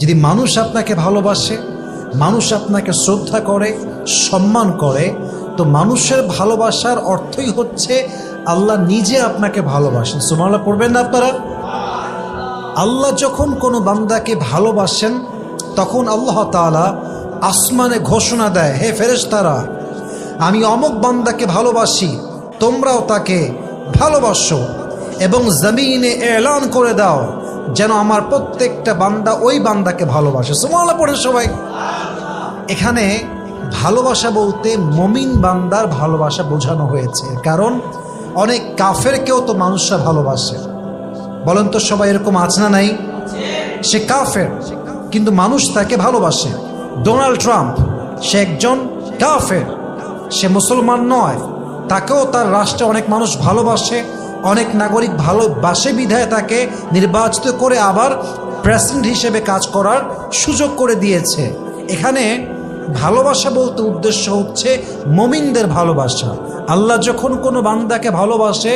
যদি মানুষ আপনাকে ভালোবাসে, মানুষ আপনাকে শ্রদ্ধা করে, সম্মান করে, তো মানুষের ভালোবাসার অর্থই হচ্ছে আল্লাহ নিজে আপনাকে ভালোবাসেন। সুবহানাল্লাহ পড়বেন না আপনারা? আল্লাহ যখন কোনো বান্দাকে ভালোবাসেন তখন আল্লাহ তাআলা আসমানে ঘোষণা দেয়, হে ফেরেশতারা, আমি অমুক বান্দাকে ভালোবাসি, তোমরাও তাকে ভালোবাসো, এবং জমিনে এলান করে দাও যেন আমার প্রত্যেকটা বান্দা ওই বান্দাকে ভালোবাসে। সুবহানাল্লাহ পড়ে সবাই। এখানে ভালোবাসা বলতে মুমিন বান্দার ভালোবাসা বোঝানো হয়েছে, কারণ অনেক কাফেরকেও তো মানুষরা ভালোবাসে। বলেন তো সবাই, এরকম আছে না নাই? সে কাফের কিন্তু মানুষ তাকে ভালোবাসে। ডোনাল্ড ট্রাম্প, সে একজন কাফের, সে মুসলমান নয়, তাকেও তার রাষ্ট্রে অনেক মানুষ ভালোবাসে, অনেক নাগরিক ভালোবাসে বিধায় তাকে নির্বাচিত করে আবার প্রেসিডেন্ট হিসেবে কাজ করার সুযোগ করে দিয়েছে। এখানে ভালোবাসা বলতে উদ্দেশ্য হচ্ছে মুমিনদের ভালোবাসা। আল্লাহ যখন কোনো বান্দাকে ভালোবাসে,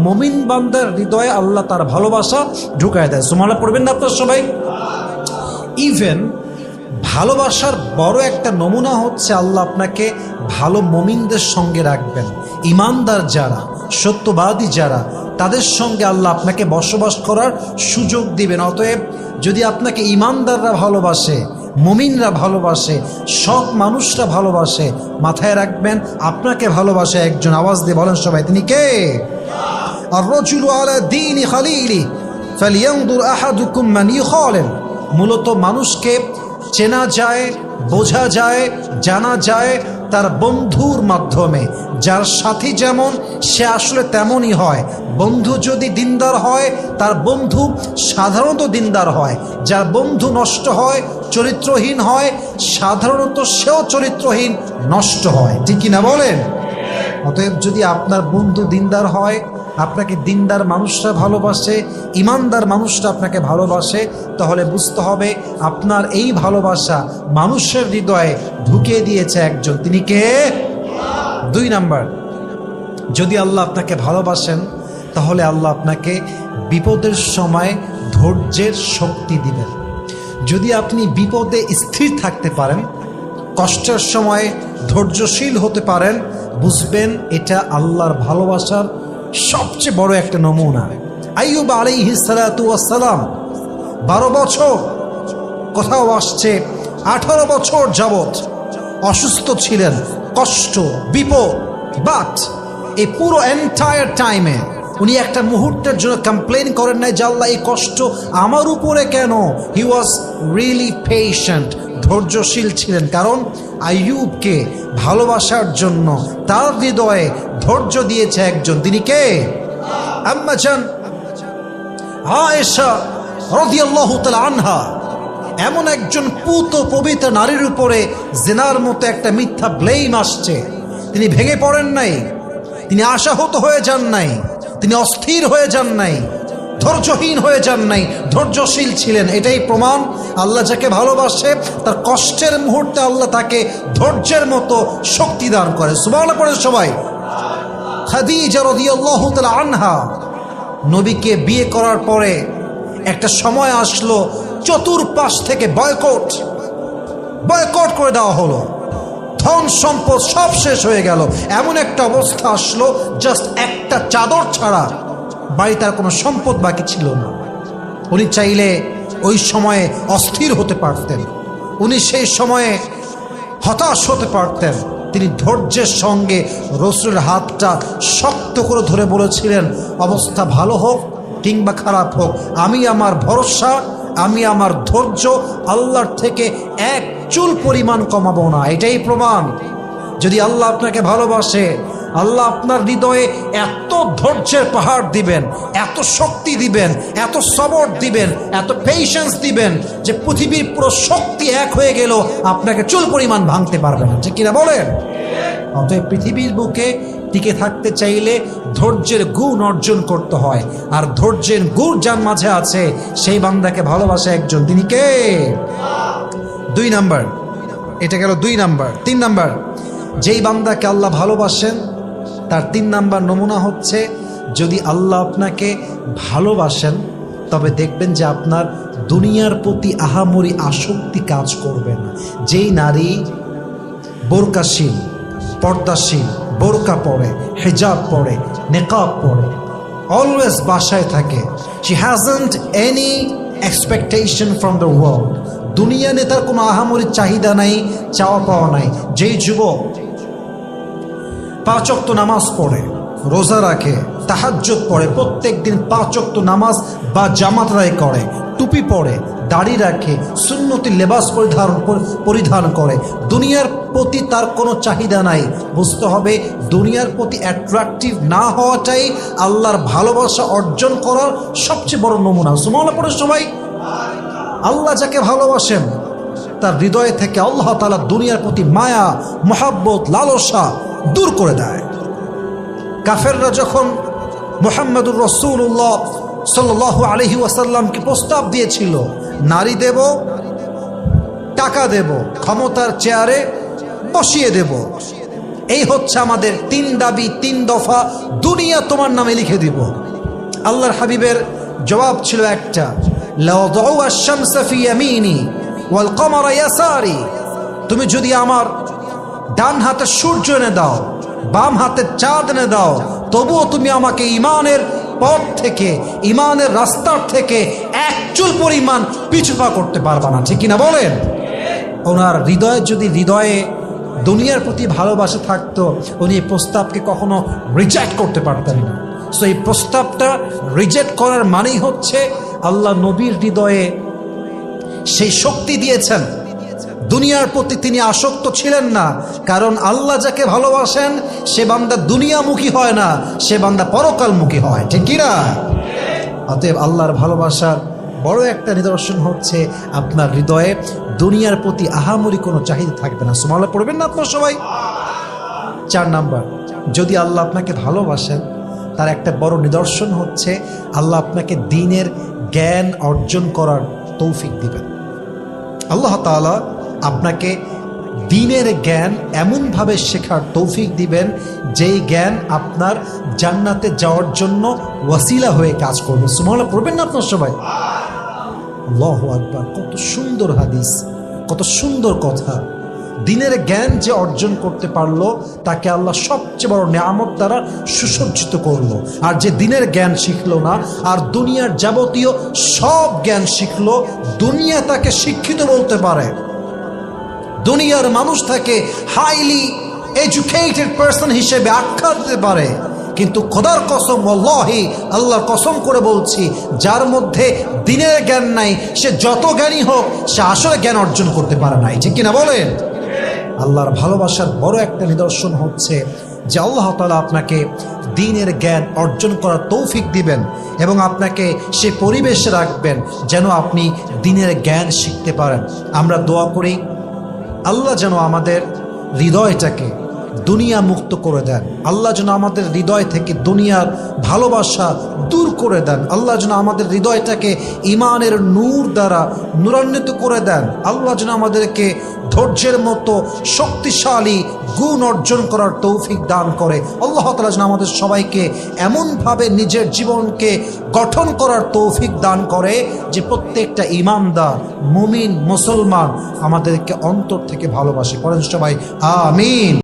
মুমিন বান্দার হৃদয়ে আল্লাহ তার ভালোবাসা ঢুকায় দেয়। সুবহানাল্লাহ পড়বেন না আপনার সবাই? ইভেন ভালোবাসার বড় একটা নমুনা হচ্ছে আল্লাহ আপনাকে ভালো মুমিনদের সঙ্গে রাখবেন। ইমানদার যারা, সত্যবাদী যারা, তাদের সঙ্গে আল্লাহ আপনাকে বসবাস করার সুযোগ দিবেন। অতএব যদি আপনাকে ইমানদাররা ভালোবাসে, মুমিনরা ভালোবাসে, সৎ মানুষরা ভালোবাসে, মাথায় রাখবেন আপনাকে ভালোবাসে একজন। আওয়াজ দিয়ে বলেন সবাই, তিনি কে? আর-রাজুলু আলা দীনি খালিলি ফালিয়ানজুর আহাদুকুম মান ইখালিল। মূলত মানুষকে চেনা যায়, বোঝা যায়, জানা যায় তার বন্ধুর মাধ্যমে। যার সাথী যেমন, সে আসলে তেমনই হয়। বন্ধু যদি দিনদার হয়, তার বন্ধু সাধারণত দিনদার হয়। যার বন্ধু নষ্ট হয়, চরিত্রহীন হয়, সাধারণত সেও চরিত্রহীন, নষ্ট হয়। ঠিক কিনা বলেন? অতএব যদি আপনার বন্ধু দিনদার হয়, আপনাকে দিনদার মানুষরা ভালোবাসে, ইমানদার মানুষরা আপনাকে ভালোবাসে, তাহলে বুঝতে হবে আপনার এই ভালোবাসা মানুষের হৃদয়ে ঢুকিয়ে দিয়েছে একজন, তিনি কে? 2 নাম্বার, যদি আল্লাহ আপনাকে ভালোবাসেন তাহলে আল্লাহ আপনাকে বিপদের সময় ধৈর্যের শক্তি দিবেন। যদি আপনি বিপদে স্থির থাকতে পারেন, কষ্টের সময় ধৈর্যশীল হতে পারেন, বুঝবেন এটা আল্লাহর ভালোবাসার সবচেয়ে বড় একটা নমুনা। আইয়ুব আলাইহিস সালাতু ওয়াস সালাম 12 বছর, কোথাও আসছে 18 বছর যাবত অসুস্থ ছিলেন, কষ্ট, বিপদ, বাট এই পুরো এন্টায়ার টাইমে উনি একটা মুহূর্তের জন্য কমপ্লেন করেন নাই যে আল্লাহ এই কষ্ট আমার উপরে কেন। হি ওয়াজ রিয়েলি পেশেন্ট, ধৈর্যশীল ছিলেন, কারণ আইয়ুবকে ভালোবাসার জন্য তার হৃদয়ে ধৈর্য দিয়েছে একজন, তিনি কে? আম্মা জান আয়েশা রাদিয়াল্লাহু তাআলা আনহা। এমন একজন পুত পবিত্র নারীর উপরে জিনার মতো একটা মিথ্যা ব্লেম আসছে, তিনি ভেঙে পড়েন নাই, তিনি আশাহত হয়ে যান নাই, তিনি অস্থির হয়ে যান নাই, ধৈর্যহীন হয়ে যান নাই, ধৈর্যশীল ছিলেন। এটাই প্রমাণ আল্লাহ যাকে ভালোবাসে তার কষ্টের মুহূর্তে আল্লাহ তাকে ধৈর্যের মতো শক্তি দান করে। সুবহানাল্লাহ পড়ে সবাই। খাদিজা রাদিয়াল্লাহু তাআলা আনহা, নবীকে বিয়ে করার পরে একটা সময় আসলো চতুর্পাশ থেকে বয়কট করে দেওয়া হলো, ধন সম্পদ সব শেষ হয়ে গেল। এমন একটা অবস্থা আসলো, জাস্ট একটা চাদর ছাড়া বাড়িতে আর কোনো সম্পদ বাকি ছিল না। উনি চাইলে ওই সময়ে অস্থির হতে পারতেন, উনি সেই সময়ে হতাশ হতে পারতেন। তিনি ধৈর্যের সঙ্গে রাসূলের হাতটা শক্ত করে ধরে বলেছিলেন, অবস্থা ভালো হোক কিংবা খারাপ হোক, আমি আমার ভরসা, আমি আমার ধৈর্য আল্লাহর থেকে এক চুল পরিমাণ কমাবো না। এটাই প্রমাণ যদি আল্লাহ আপনাকে ভালোবাসে, আল্লাহ আপনার হৃদয়ে এত ধৈর্যের পাহাড় দিবেন, এত শক্তি দিবেন, এত সবর দিবেন, এত পেশেন্স দিবেন যে পৃথিবীর পুরো শক্তি এক হয়ে গেল আপনাকে চুল পরিমাণ ভাঙতে পারবে না। ঠিক কিনা বলেন? অতএব পৃথিবীর বুকে টিকে থাকতে চাইলে ধৈর্যের গুণ অর্জন করতে হয়, আর ধৈর্যের গুণ যার মাঝে আছে সেই বান্দাকে ভালোবাসে একজন, তিনি কে? 2 নাম্বার, এটা গেল 2 নাম্বার। 3 নাম্বার, যেই বান্দাকে আল্লাহ ভালোবাসেন তার 3 নাম্বার নমুনা হচ্ছে, যদি আল্লাহ আপনাকে ভালোবাসেন তবে দেখবেন যে আপনার দুনিয়ার প্রতি আহামরি আসক্তি কাজ করবে না। যেই নারী বোরকাশীল, পর্দাশীল, বোরকা পরে, হিজাব পরে, নেকাব পরে, অলওয়েজ বাসায় থাকে, she hasn't any expectation from the world, দুনিয়া নিয়ে তার কোনো আহামরি চাহিদা নাই, চাওয়া পাওয়া নাই। যেই যুবক 5 ওয়াক্ত নামাজ পড়ে, রোজা রাখে, তাহাজ্জুদ পড়ে, প্রত্যেক দিন 5 ওয়াক্ত নামাজ বা জামাত আদায় করে, টুপি পরে, দাড়ি রাখে, সুন্নতি লেবাস পরিধান করে, দুনিয়ার প্রতি তার কোনো চাহিদা নাই, বুঝতে হবে দুনিয়ার প্রতি অ্যাট্রাকটিভ না হওয়াটাই আল্লাহর ভালোবাসা অর্জন করার সবচেয়ে বড় নমুনা। সুবহানাল্লাহ পড়ে সবাই। আল্লাহ যাকে ভালোবাসেন তার হৃদয় থেকে আল্লাহ তাআলা দুনিয়ার প্রতি মায়া, মহাব্বত, লালসা দূর করে দেয়। কাফেররা যখন মুহাম্মদুর রাসূলুল্লাহ সাল্লাল্লাহু আলাইহি ওয়াসাল্লামকে প্রস্তাব দিয়েছিল, নারী দেব, টাকা দেব, ক্ষমতার চেয়ারে বসিয়ে দেব, এই হচ্ছে আমাদের 3 দাবি, 3 দফা, দুনিয়া তোমার নামে লিখে দিব। আল্লাহর হাবিবের জবাব ছিল একটা, লাউ দাউ আশ-শামসা ফি ইয়ামিনি ওয়াল কমারা ইয়াসারি, তুমি যদি আমার ডান হাতে সূর্য এনে দাও, বাম হাতে চাঁদ এনে দাও, তবুও তুমি আমাকে ইমানের পথ থেকে, ইমানের রাস্তার থেকে এক চুল পরিমাণ পিছুপা করতে পারবা না। ঠিক কিনা বলেন? ওনার হৃদয়ে দুনিয়ার প্রতি ভালোবাসা থাকতো, উনি এই প্রস্তাবকে কখনো রিজেক্ট করতে পারতেন না। সো এই প্রস্তাবটা রিজেক্ট করার মানেই হচ্ছে আল্লাহ নবীর হৃদয়ে সেই শক্তি দিয়েছেন, দুনিয়ার প্রতি তিনি আসক্ত ছিলেন না। কারণ আল্লাহ যাকে ভালোবাসেন সে বান্দা দুনিয়ামুখী হয় না, সে বান্দা পরকালমুখী হয়। ঠিক কিনা? অতএব আল্লাহর ভালোবাসার বড় একটা নিদর্শন হচ্ছে আপনার হৃদয়ে দুনিয়ার প্রতি আহামরি কোনো চাহিদা থাকবে না। সুবহানাল্লাহ পড়বেন না আপনার সবাই? 4 নাম্বার, যদি আল্লাহ আপনাকে ভালোবাসেন তার একটা বড় নিদর্শন হচ্ছে আল্লাহ আপনাকে দ্বীনের জ্ঞান অর্জন করার তৌফিক দিবেন। আল্লাহ তাআলা আপনাকে দ্বীনের জ্ঞান এমনভাবে শেখার তৌফিক দিবেন যেই জ্ঞান আপনার জান্নাতে যাওয়ার জন্য ওয়াসিলা হয়ে কাজ করবে। সুবহানাল্লাহ পড়বেন না আপনার সবাই? আল্লাহু আকবার, কত সুন্দর হাদিস, কত সুন্দর কথা। দ্বীনের জ্ঞান যে অর্জন করতে পারলো তাকে আল্লাহ সবচেয়ে বড় নিয়ামত দ্বারা সুসজ্জিত করলো। আর যে দ্বীনের জ্ঞান শিখলো না আর দুনিয়ার যাবতীয় সব জ্ঞান শিখলো, দুনিয়া তাকে শিক্ষিত বলতে পারে, দুনিয়ার মানুষ তাকে হাইলি এডুকেটেড পারসন হিসেবে আখ্যা দিতে পারে, কিন্তু খোদার কসম, ওয়াল্লাহি আল্লাহর কসম করে বলছি, যার মধ্যে দ্বীনের জ্ঞান নাই সে যত জ্ঞানী হোক সে আসলে জ্ঞান অর্জন করতে পারে নাই। ঠিক কিনা বলেন? আল্লাহর ভালোবাসার বড় একটা নিদর্শন হচ্ছে যে আল্লাহ তাআলা আপনাকে দ্বীনের জ্ঞান অর্জন করার তৌফিক দিবেন এবং আপনাকে সে পরিবেশে রাখবেন যেন আপনি দ্বীনের জ্ঞান শিখতে পারেন। আমরা দোয়া করি আল্লাহ যেন আমাদের হৃদয়টাকে দুনিয়া মুক্ত করে দেন, আল্লাহ যেন আমাদের হৃদয় থেকে দুনিয়ার ভালোবাসা দূর করে দেন, আল্লাহ যেন আমাদের হৃদয়টাকে ইমানের নূর দ্বারা নূরান্বিত করে দেন, আল্লাহ যেন আমাদেরকে ধৈর্যের মতো শক্তিশালী গুণ অর্জন করার তৌফিক দান করে। আল্লাহ তাআলা যেন আমাদের সবাইকে এমনভাবে নিজের জীবনকে গঠন করার তৌফিক দান করে যে প্রত্যেকটা ইমানদার মুমিন মুসলমান আমাদেরকে অন্তর থেকে ভালোবাসে। পড়েন সবাই আমিন।